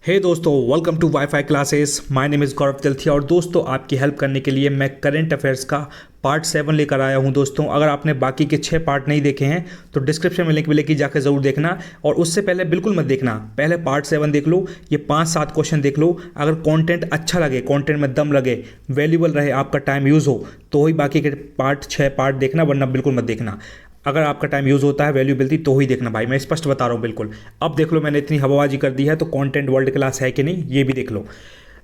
हे दोस्तों, welcome to WiFi classes. My name is Gaurav Tilthiya और दोस्तों आपकी हेल्प करने के लिए मैं करंट अफेयर्स का पार्ट 7 लेकर आया हूं। दोस्तों अगर आपने बाकी के 6 पार्ट नहीं देखे हैं तो डिस्क्रिप्शन में लिंक मिलेगी, जाकर ज़रूर देखना। और उससे पहले बिल्कुल मत देखना, पहले पार्ट 7 देख लो, ये 5-7 क्वेश्चन देख लो। अगर कंटेंट अच्छा लगे, कंटेंट में दम लगे, वैल्यूबल रहे, आपका टाइम यूज़ हो तो ही बाकी के 6 पार्ट देखना, वरना बिल्कुल मत देखना। अगर आपका टाइम यूज़ होता है, वैल्यू मिलती, तो ही देखना भाई, मैं स्पष्ट बता रहा हूँ बिल्कुल। अब देख लो, मैंने इतनी हवाबाजी कर दी है तो कंटेंट वर्ल्ड क्लास है कि नहीं ये भी देख लो।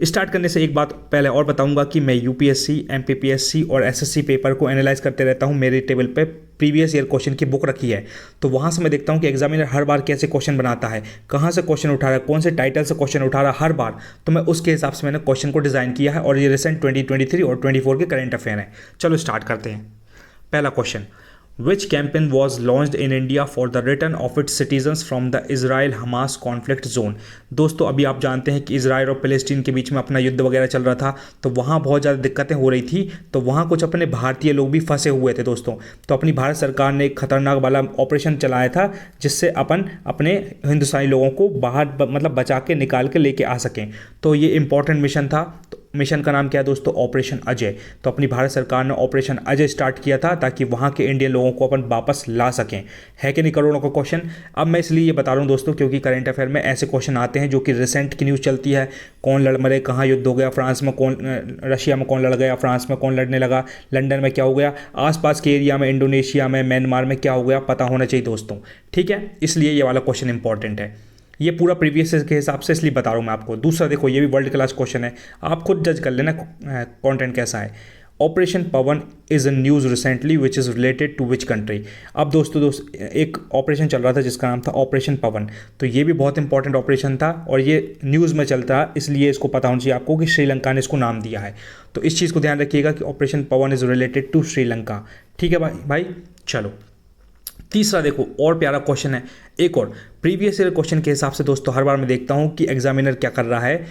स्टार्ट करने से एक बात पहले और बताऊंगा कि मैं यूपीएससी, एमपीपीएससी और एसएससी पेपर को एनालाइज करते रहता हूं। मेरे टेबल पे प्रीवियस ईयर क्वेश्चन की बुक रखी है, तो वहां से मैं देखता हूं कि एग्जामिनर हर बार कैसे क्वेश्चन बनाता है, कहां से क्वेश्चन उठा रहा है, कौन से टाइटल से क्वेश्चन उठा रहा है हर बार। तो मैं उसके हिसाब से मैंने क्वेश्चन को डिज़ाइन किया है और ये रिसेंट 2023 और 24 के करंट अफेयर हैं। चलो स्टार्ट करते हैं। पहला question, Which campaign was launched in India for the return of its citizens from the Israel-Hamas conflict zone? दोस्तों अभी आप जानते हैं कि इजराइल और फ़लस्तीन के बीच में अपना युद्ध वगैरह चल रहा था, तो वहाँ बहुत ज़्यादा दिक्कतें हो रही थी, तो वहाँ कुछ अपने भारतीय लोग भी फंसे हुए थे दोस्तों। तो अपनी भारत सरकार ने एक खतरनाक वाला ऑपरेशन चलाया था जिससे अपन अपने हिंदुस्तानी लोगों को बाहर मतलब बचा के निकाल के लेके आ सकें। तो ये इंपॉर्टेंट मिशन था। तो मिशन का नाम क्या है दोस्तों? ऑपरेशन अजय। तो अपनी भारत सरकार ने ऑपरेशन अजय स्टार्ट किया था ताकि वहाँ के इंडियन लोगों को अपन वापस ला सकें। है कि नहीं करोड़ों का क्वेश्चन। अब मैं इसलिए ये बता रहा हूँ दोस्तों क्योंकि करंट अफेयर में ऐसे क्वेश्चन आते हैं जो कि रिसेंट की न्यूज़ चलती है। कौन लड़ मरे, कहाँ युद्ध हो गया, फ्रांस में कौन, रशिया में कौन लड़ गया, फ्रांस में कौन लड़ने लगा, लंदन में क्या हो गया, आसपास के एरिया में, इंडोनेशिया में, म्यांमार में क्या हो गया, पता होना चाहिए दोस्तों। ठीक है, इसलिए ये वाला क्वेश्चन इंपॉर्टेंट है। ये पूरा प्रीवियस के हिसाब से इसलिए बता रहा हूँ मैं आपको। दूसरा देखो, ये भी वर्ल्ड क्लास क्वेश्चन है, आप खुद जज कर लेना कंटेंट कैसा है। Operation Pawan is a news recently which is related to which country. अब दोस्तों एक ऑपरेशन चल रहा था जिसका नाम था ऑपरेशन पवन। तो ये भी बहुत इंपॉर्टेंट ऑपरेशन था और ये न्यूज़ में चलता है, इसलिए इसको पता होना चाहिए आपको कि श्रीलंका ने इसको नाम दिया है। तो इस चीज़ को ध्यान रखिएगा कि operation Pawan is related to Sri Lanka. ठीक है भाई चलो तीसरा देखो, और प्यारा क्वेश्चन है एक और। प्रीवियस ईयर क्वेश्चन के हिसाब से दोस्तों हर बार मैं देखता हूँ कि एग्जामिनर क्या कर रहा है,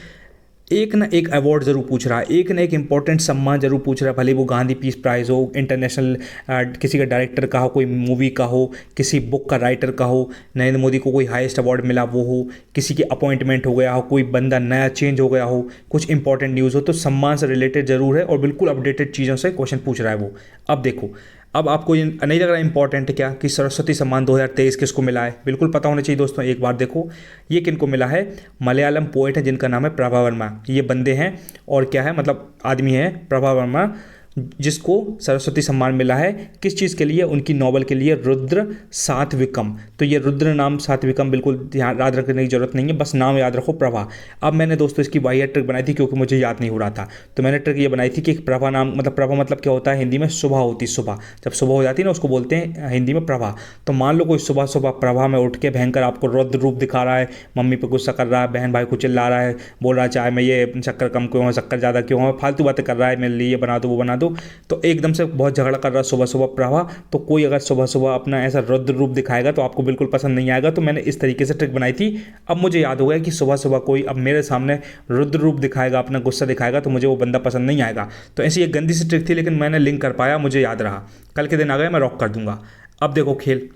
एक ना एक अवार्ड ज़रूर पूछ रहा है, एक ना एक इंपॉर्टेंट सम्मान ज़रूर पूछ रहा है। भले वो गांधी पीस प्राइज़ हो, इंटरनेशनल किसी का डायरेक्टर का हो, कोई मूवी का हो, किसी बुक का राइटर का हो, नरेंद्र मोदी को कोई हाईएस्ट अवार्ड मिला वो हो, किसी की अपॉइंटमेंट हो गया हो, कोई बंदा नया चेंज हो गया हो, कुछ इंपॉर्टेंट न्यूज़ हो, तो सम्मान से रिलेटेड ज़रूर है और बिल्कुल अपडेटेड चीज़ों से क्वेश्चन पूछ रहा है वो। अब देखो, अब आपको ये नहीं लग रहा इंपॉर्टेंट है क्या कि सरस्वती सम्मान 2023 किसको मिला है? बिल्कुल पता होना चाहिए दोस्तों। एक बार देखो ये किनको मिला है, मलयालम पोएट है जिनका नाम है प्रभा वर्मा। ये बंदे हैं और क्या है, मतलब आदमी है प्रभा वर्मा, जिसको सरस्वती सम्मान मिला है। किस चीज़ के लिए? उनकी नॉवल के लिए, रुद्र सातविकम। तो ये रुद्र नाम सातविकम बिल्कुल ध्यान याद रखने की जरूरत नहीं है, बस नाम याद रखो प्रभा। अब मैंने दोस्तों इसकी वाहिया ट्रिक बनाई थी क्योंकि मुझे याद नहीं हो रहा था, तो मैंने ट्रिक ये बनाई थी कि प्रभा नाम, मतलब प्रभा मतलब क्या होता है हिंदी में? सुबह होती, सुबह जब सुबह हो जाती है ना उसको बोलते हैं हिंदी में प्रभा। तो मान लो कोई सुबह सुबह प्रभा में उठ के भयंकर आपको रुद्र रूप दिखा रहा है, मम्मी पर गुस्सा कर रहा है, बहन भाई को चिल्ला रहा है, बोल रहा है चाय में ये शक्कर कम क्यों है, शक्कर ज़्यादा क्यों है, फालतू बातें कर रहा है, मेरे लिए ये बना दो वो बना दो, तो एकदम से बहुत झगड़ा कर रहा है सुबह सुबह प्रभा। तो कोई अगर सुबह सुबह अपना ऐसा रुद्र रूप दिखाएगा तो आपको बिल्कुल पसंद नहीं आएगा। तो मैंने इस तरीके से ट्रिक बनाई थी। अब मुझे याद हो गया कि सुबह सुबह कोई अब मेरे सामने रुद्र रूप दिखाएगा, अपना गुस्सा दिखाएगा, तो मुझे वो बंदा पसंद नहीं आएगा। तो ऐसी एक गंदी सी ट्रिक थी, लेकिन मैंने लिंक कर पाया, मुझे याद रहा। कल के दिन आ गया, मैं रॉक कर दूंगा। अब देखो खेल,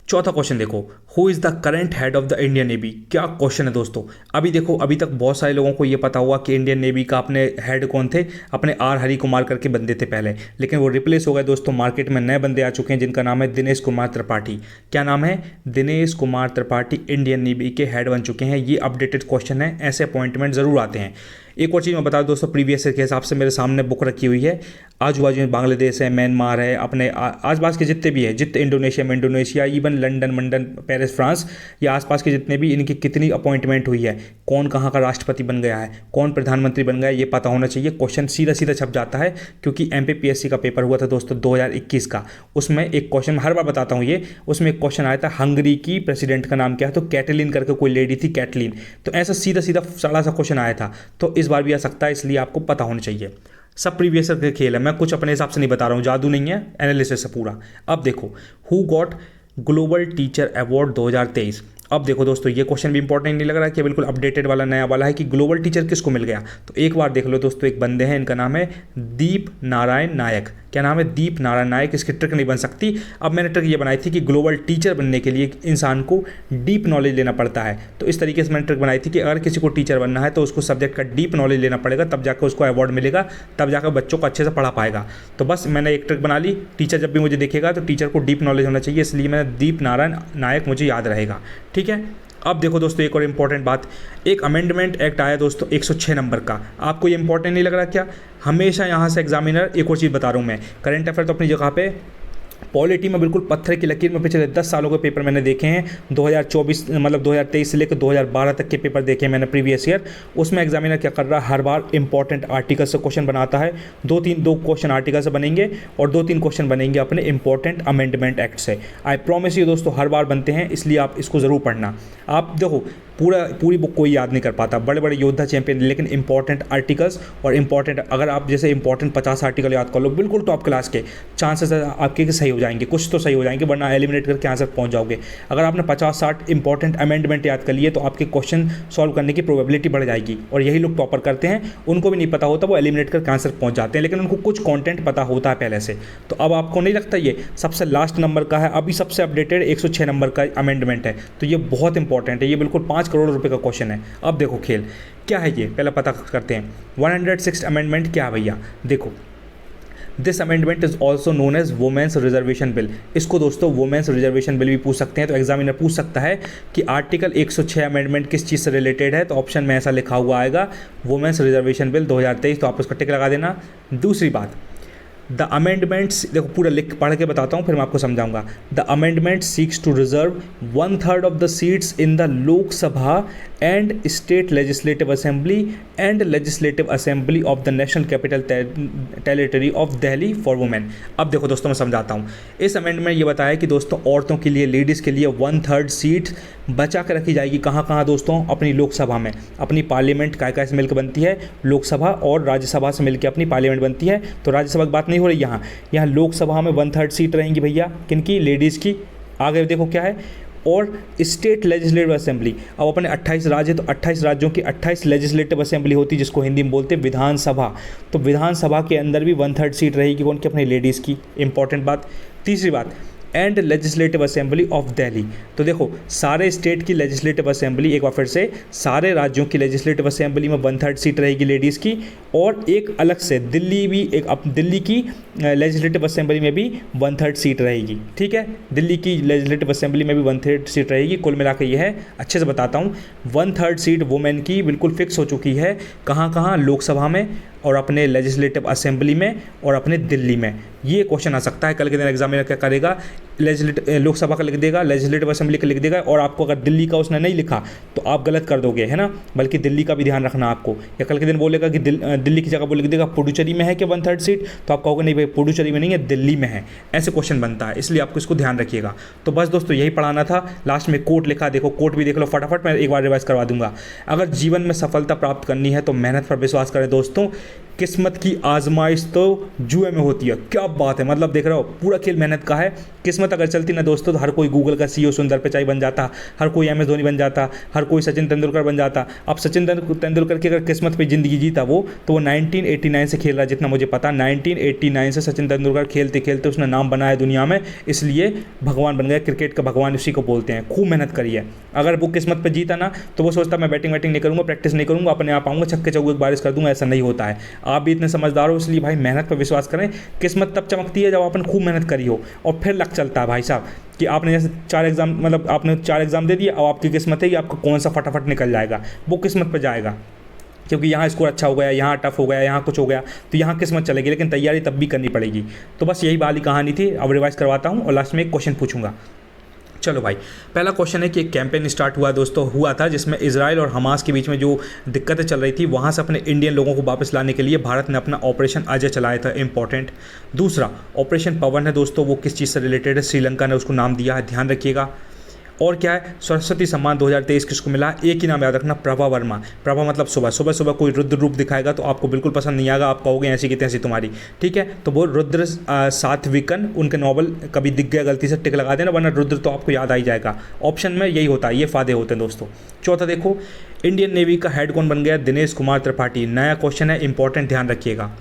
चौथा क्वेश्चन देखो, who is the current head of the Indian navy. क्या क्वेश्चन है दोस्तों। अभी देखो, अभी तक बहुत सारे लोगों को ये पता हुआ कि इंडियन नेवी का अपने हेड कौन थे, अपने आर हरि कुमार करके बंदे थे पहले, लेकिन वो रिप्लेस हो गए दोस्तों। मार्केट में नए बंदे आ चुके हैं जिनका नाम है दिनेश कुमार त्रिपाठी। क्या नाम है? दिनेश कुमार त्रिपाठी इंडियन नेवी के हेड बन चुके हैं। ये अपडेटेड क्वेश्चन है, ऐसे अपॉइंटमेंट ज़रूर आते हैं। एक और चीज़ मैं बता दूं दोस्तों, प्रीवियस के हिसाब से मेरे सामने बुक रखी हुई है। आजू बाजू में बांग्लादेश है, म्यांमार है, अपने आसपास के जितने भी है, जितने इंडोनेशिया में, इंडोनेशिया, इवन लंदन मंडन पेरिस फ्रांस, या आसपास के जितने भी, इनकी कितनी अपॉइंटमेंट हुई है, कौन कहाँ का राष्ट्रपति बन गया है, कौन प्रधानमंत्री बन गया है, ये पता होना चाहिए। क्वेश्चन सीधा सीधा छप जाता है क्योंकि एमपीपीएससी का पेपर हुआ था दोस्तों 2021 का। उसमें एक क्वेश्चन, हर बार बताता हूँ ये, उसमें एक क्वेश्चन आया था हंगरी की प्रेसिडेंट का नाम क्या है, तो कैटलिन करके कोई लेडी थी, कैटलिन। तो ऐसा सीधा सीधा सड़ा सा क्वेश्चन आया था, तो इस बार भी आ सकता है, इसलिए आपको पता होना चाहिए। सब प्रीवियस के खेल है, मैं कुछ अपने हिसाब से नहीं बता रहा हूँ, जादू नहीं है, एनालिसिस है पूरा। अब देखो, who got global teacher award 2023। अब देखो दोस्तों, ये क्वेश्चन भी इंपॉर्टेंट नहीं लग रहा है कि बिल्कुल अपडेटेड वाला नया वाला है कि ग्लोबल टीचर किसको मिल गया। तो एक बार देख लो दोस्तों, एक बंदे हैं, इनका नाम है दीप नारायण नायक। क्या नाम है, दीप नारायण नायक। इसकी ट्रिक नहीं बन सकती। अब मैंने ट्रिक ये बनाई थी कि ग्लोबल टीचर बनने के लिए इंसान को डीप नॉलेज लेना पड़ता है। तो इस तरीके से मैंने ट्रिक बनाई थी कि अगर किसी को टीचर बनना है तो उसको सब्जेक्ट का डीप नॉलेज लेना पड़ेगा, तब जाकर उसको अवार्ड मिलेगा, तब जाकर बच्चों को अच्छे से पढ़ा पाएगा। तो बस मैंने एक ट्रिक बना ली, टीचर जब भी मुझे देखेगा तो टीचर को डीप नॉलेज होना चाहिए, इसलिए मैंने दीप नारायण नायक मुझे याद रहेगा। ठीक है। अब देखो दोस्तों एक और इम्पॉर्टेंट बात, एक अमेंडमेंट एक्ट आया दोस्तों 106 नंबर का। आपको ये इंपॉर्टेंट नहीं लग रहा क्या? हमेशा यहाँ से एग्जामिनर एक और चीज़ बता रहा हूँ मैं, करंट अफेयर तो अपनी जगह पे, पॉलिटी में बिल्कुल पत्थर की लकीर में पिछले 10 सालों के पेपर मैंने देखे हैं। 2024 मतलब 2023 से लेकर 2012 तक के पेपर देखे हैं मैंने प्रीवियस ईयर। उसमें एग्जामिनर क्या कर रहा है, हर बार इंपॉर्टेंट आर्टिकल से क्वेश्चन बनाता है। दो क्वेश्चन आर्टिकल से बनेंगे और 2-3 क्वेश्चन बनेंगे अपने इंपॉर्टेंट अमेंडमेंट एक्ट से। आई प्रॉमिस यू दोस्तों हर बार बनते हैं, इसलिए आप इसको ज़रूर पढ़ना। आप देखो पूरी बुक कोई याद नहीं कर पाता, बड़े बड़े योद्धा चैंपियन, लेकिन इंपॉर्टेंट आर्टिकल्स और इंपॉर्टेंट, अगर आप जैसे इंपॉर्टेंट 50 आर्टिकल याद कर लो बिल्कुल टॉप क्लास के, चांसेस आपके कि सही हो जाएंगे, कुछ तो सही हो जाएंगे, वरना एलिमिनेट करके आंसर पहुंच जाओगे। अगर आपने 50-60 इंपॉर्टेंट अमेंडमेंट याद कर लिए तो आपके क्वेश्चन सॉल्व करने की प्रोबेबिलिटी बढ़ जाएगी। और यही लोग टॉपर करते हैं, उनको भी नहीं पता होता, वो एलिमिनेट करके आंसर पहुंच जाते हैं, लेकिन उनको कुछ कॉन्टेंट पता होता है पहले से। तो अब आपको नहीं लगता ये सबसे लास्ट नंबर का है, अभी सबसे अपडेटेड 106 नंबर का अमेंडमेंट है, तो ये बहुत इंपॉर्टेंट है, ये बिल्कुल 5 करोड़ रुपये का क्वेश्चन है। अब देखो खेल क्या है, ये पहले पता करते हैं। 106 अमेंडमेंट क्या है भैया, देखो this amendment is also known as women's reservation bill. इसको दोस्तों वुमेन्स रिजर्वेशन बिल भी पूछ सकते हैं। तो एग्जामिनर पूछ सकता है कि आर्टिकल 106 अमेंडमेंट किस चीज़ से रिलेटेड है, तो ऑप्शन में ऐसा लिखा हुआ आएगा वुमेन्स रिजर्वेशन बिल 2023, तो आप उसका टिक लगा देना। दूसरी बात, द अमेंडमेंट्स, देखो पूरा लिख पढ़ के बताता हूँ फिर मैं आपको समझाऊंगा। The amendment seeks to reserve 1/3 of the seats in the Lok Sabha and state legislative assembly and legislative assembly of the national capital territory of Delhi for women. अब देखो दोस्तों मैं समझाता हूँ। इस अमेंडमेंट ये बताया कि दोस्तों औरतों के लिए, लेडीज़ के लिए 1/3 सीट बचा कर रखी जाएगी। कहाँ कहाँ दोस्तों, अपनी लोकसभा में, अपनी पार्लियामेंट काय से मिलकर बनती है, लोकसभा और राज्यसभा से मिलकर अपनी पार्लियामेंट बनती है। तो राज्यसभा की बात नहीं हो रही यहाँ लोकसभा में 1/3 सीट रहेंगी भैया, किनकी, लेडीज़ की। आगे देखो क्या है, और स्टेट लेजिस्लेटिव असेंबली। अब अपने 28 राज्य, तो 28 राज्यों की 28 लेजिस्लेटिव असेंबली होती है, जिसको हिंदी में बोलते हैं विधानसभा। तो विधानसभा के अंदर भी 1/3 सीट रहेगी कौन की, अपनी लेडीज़ की। इंपॉर्टेंट बात। तीसरी बात, and legislative assembly of Delhi. तो देखो सारे स्टेट की लेजिस्लेटिव असेंबली, एक बार फिर से, सारे राज्यों की लेजिस्लेटिव असेंबली में 1/3 सीट रहेगी लेडीज़ की, और एक अलग से दिल्ली भी, एक दिल्ली की लेजिस्लेटिव असेंबली में भी 1/3 सीट रहेगी। ठीक है, दिल्ली की लेजिस्लेटिव असेंबली में भी 1/3 सीट रहेगी। कुल मिलाकर ये है, अच्छे से बताता हूँ, 1/3 सीट वुमेन की बिल्कुल फिक्स हो चुकी है। कहाँ कहाँ, लोकसभा में और अपने लेजिस्लेटिव असेंबली में और अपने दिल्ली में। ये क्वेश्चन आ सकता है कल के दिन एग्जामिनर क्या करेगा, लोकसभा का लिख देगा, लेजिस्लेटिव असेंबली का लिख देगा, और आपको अगर दिल्ली का उसने नहीं लिखा तो आप गलत कर दोगे, है ना। बल्कि दिल्ली का भी ध्यान रखना आपको। या कल के दिन बोलेगा कि दिल्ली की जगह वो लिख देगा पुडुचेरी में है क्या 1/3 सीट, तो आप कहोगे नहीं भाई पुडुचेरी में नहीं है, दिल्ली में है। ऐसे क्वेश्चन बनता है, इसलिए आपको इसको ध्यान रखिएगा। तो बस दोस्तों यही पढ़ाना था। लास्ट में कोट लिखा, देखो कोट भी देख लो फटाफट, मैं एक बार रिवाइज करवा दूंगा। अगर जीवन में सफलता प्राप्त करनी है तो मेहनत पर विश्वास करें दोस्तों, किस्मत की आजमाइश तो जुए में होती है। क्या बात है, मतलब देख रहे हो पूरा खेल मेहनत का है। किस्मत अगर चलती ना दोस्तों तो हर कोई गूगल का CEO सुंदर पिचाई बन जाता, हर कोई MS धोनी बन जाता, हर कोई सचिन तेंदुलकर बन जाता। अब सचिन तेंदुलकर की अगर किस्मत पे ज़िंदगी जीता वो, तो वो 1989 से खेल रहा है, जितना मुझे पता 1989 से सचिन तेंदुलकर खेलते खेलते उसने नाम बनाया दुनिया में, इसलिए भगवान बन गया, क्रिकेट का भगवान उसी को बोलते हैं। खूब मेहनत करी है। अगर वो किस्मत पर जीता ना तो वो सोचता मैं बैटिंग नहीं करूँगा, प्रैक्टिस नहीं करूँगा, अपने आप आऊँगा, छक्के चौके बारिश कर दूँगा। ऐसा नहीं होता है। आप भी इतने समझदार हो, इसलिए भाई मेहनत पर विश्वास करें। किस्मत तब चमकती है जब आपने खूब मेहनत करी हो, और फिर लक चलता है भाई साहब कि आपने जैसे 4 एग्ज़ाम, मतलब आपने 4 एग्ज़ाम दे दिया, अब आपकी किस्मत है कि आपका कौन सा फटाफट निकल जाएगा, वो किस्मत पर जाएगा। क्योंकि यहाँ स्कोर अच्छा हो गया, यहाँ टफ हो गया, यहाँ कुछ हो गया, तो यहाँ किस्मत चलेगी, लेकिन तैयारी तब भी करनी पड़ेगी। तो बस यही वाली कहानी थी। अब रिवाइज करवाता हूँ और लास्ट में एक क्वेश्चन पूछूंगा। चलो भाई, पहला क्वेश्चन है कि एक कैंपेन स्टार्ट हुआ था जिसमें इजराइल और हमास के बीच में जो दिक्कतें चल रही थी, वहाँ से अपने इंडियन लोगों को वापस लाने के लिए भारत ने अपना ऑपरेशन अजय चलाया था, इंपॉर्टेंट। दूसरा ऑपरेशन पवन है दोस्तों, वो किस चीज़ से रिलेटेड है, श्रीलंका ने उसको नाम दिया है, ध्यान रखिएगा। और क्या है, सरस्वती सम्मान 2023 किसको मिला, एक ही नाम याद रखना, प्रभा वर्मा। प्रभा मतलब सुबह कोई रुद्र रूप दिखाएगा तो आपको बिल्कुल पसंद नहीं आएगा, आप कहोगे ऐसी की तैसी तुम्हारी, ठीक है। तो वो रुद्र सात्विकन, उनके नॉवल कभी दिख गया गलती से टिक लगा देना, वरना रुद्र तो आपको याद आ ही जाएगा। ऑप्शन में यही होता है, ये फायदे होते हैं दोस्तों। चौथा देखो, इंडियन नेवी का हेड कौन बन गया, दिनेश कुमार त्रिपाठी। नया क्वेश्चन है, इंपॉर्टेंट, ध्यान रखिएगा।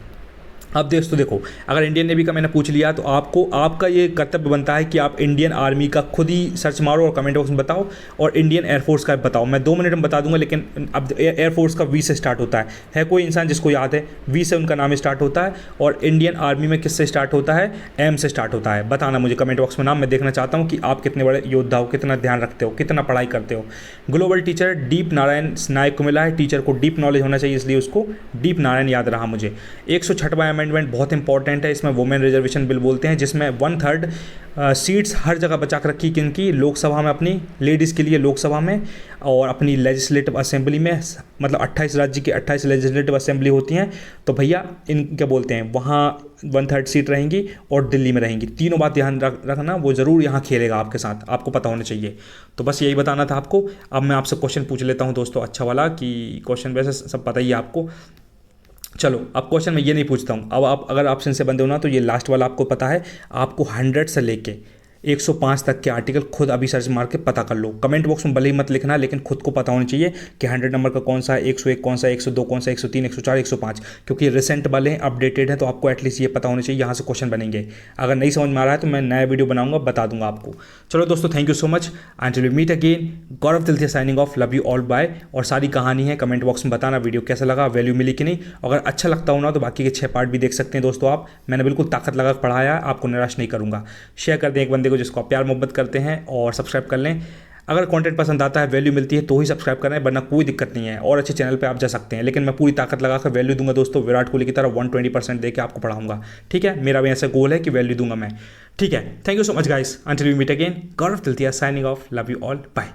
अब दोस्तों देखो, अगर इंडियन नेवी का मैंने पूछ लिया तो आपको आपका ये कर्तव्य बनता है कि आप इंडियन आर्मी का खुद ही सर्च मारो और कमेंट बॉक्स में बताओ, और इंडियन एयरफोर्स का बताओ। मैं 2 मिनट में बता दूंगा, लेकिन अब एयरफोर्स का वी से स्टार्ट होता है कोई इंसान जिसको याद है? वी से उनका नाम स्टार्ट होता है। और इंडियन आर्मी में किससे स्टार्ट होता है? एम से स्टार्ट होता है। बताना मुझे कमेंट बॉक्स में नाम, मैं देखना चाहता हूँ कि आप कितने बड़े योद्धा हो, कितना ध्यान रखते हो, कितना पढ़ाई करते हो। ग्लोबल टीचर डीप नारायण नायक को मिला है। टीचर को डीप नॉलेज होना चाहिए, इसलिए उसको डीप नारायण याद रहा मुझे। 106वां अमेंडमेंट बहुत इंपॉर्टेंट है, इसमें वुमेन रिजर्वेशन बिल बोलते हैं, जिसमें 1/3 सीट्स हर जगह बचा कर रखी, किनकी? लोकसभा में, अपनी लेडीज़ के लिए लोकसभा में, और अपनी लेजिस्लेटिव असेंबली में, मतलब 28 राज्य की 28 लेजिस्लेटिव असेंबली होती हैं, तो भैया इन क्या बोलते हैं, वहाँ 1/3 सीट रहेंगी और दिल्ली में रहेंगी। तीनों बात ध्यान रखना, वो ज़रूर यहाँ खेलेगा आपके साथ, आपको पता होना चाहिए। तो बस यही बताना था आपको। अब मैं आपसे क्वेश्चन पूछ लेता हूँ दोस्तों, अच्छा वाला, कि क्वेश्चन वैसे सब पता ही है आपको। चलो, अब क्वेश्चन मैं ये नहीं पूछता हूँ। अब आप अगर ऑप्शन से बंदे हो ना, तो ये लास्ट वाला आपको पता है। आपको 100 से लेके 105 तक के आर्टिकल खुद अभी सर्च मार के पता कर लो। कमेंट बॉक्स में भले ही मत लिखना, लेकिन खुद को पता होना चाहिए कि 100 नंबर का कौन सा है, 101 कौन सा है, 102 कौन सा, 103, 104, 105, क्योंकि रिसेंट वाले हैं, अपडेटेड है, तो आपको एटलीस्ट ये पता होना चाहिए। यहाँ से क्वेश्चन बनेंगे। अगर नहीं समझ में आ रहा है तो मैं नया वीडियो बनाऊंगा, बता दूंगा आपको। चलो दोस्तों, thank you so much, until we meet again. Gaurav Tilthiya signing off, love you all, bye. और सारी कहानी है, कमेंट बॉक्स में बताना वीडियो कैसा लगा, वैल्यू मिली कि नहीं। अगर अच्छा लगता हो ना तो बाकी के 6 पार्ट भी देख सकते हैं दोस्तों आप। मैंने बिल्कुल ताकत लगा पढ़ाया, आपको निराश नहीं करूँगा। शेयर कर दें एक बंदे को जिसको आप प्यार मोहब्बत करते हैं, और सब्सक्राइब कर लें। अगर कंटेंट पसंद आता है, वैल्यू मिलती है, तो ही सब्सक्राइब करें, वरना कोई दिक्कत नहीं है। और अच्छे चैनल पे आप जा सकते हैं, लेकिन मैं पूरी ताकत लगाकर वैल्यू दूंगा दोस्तों, विराट कोहली की तरह 120% देके आपको पढ़ाऊंगा। ठीक है, मेरा भी ऐसा गोल है कि वैल्यू दूंगा मैं। ठीक है, thank you so much guys, until we meet again. Gaurav Tilthiya signing off, love you all, bye.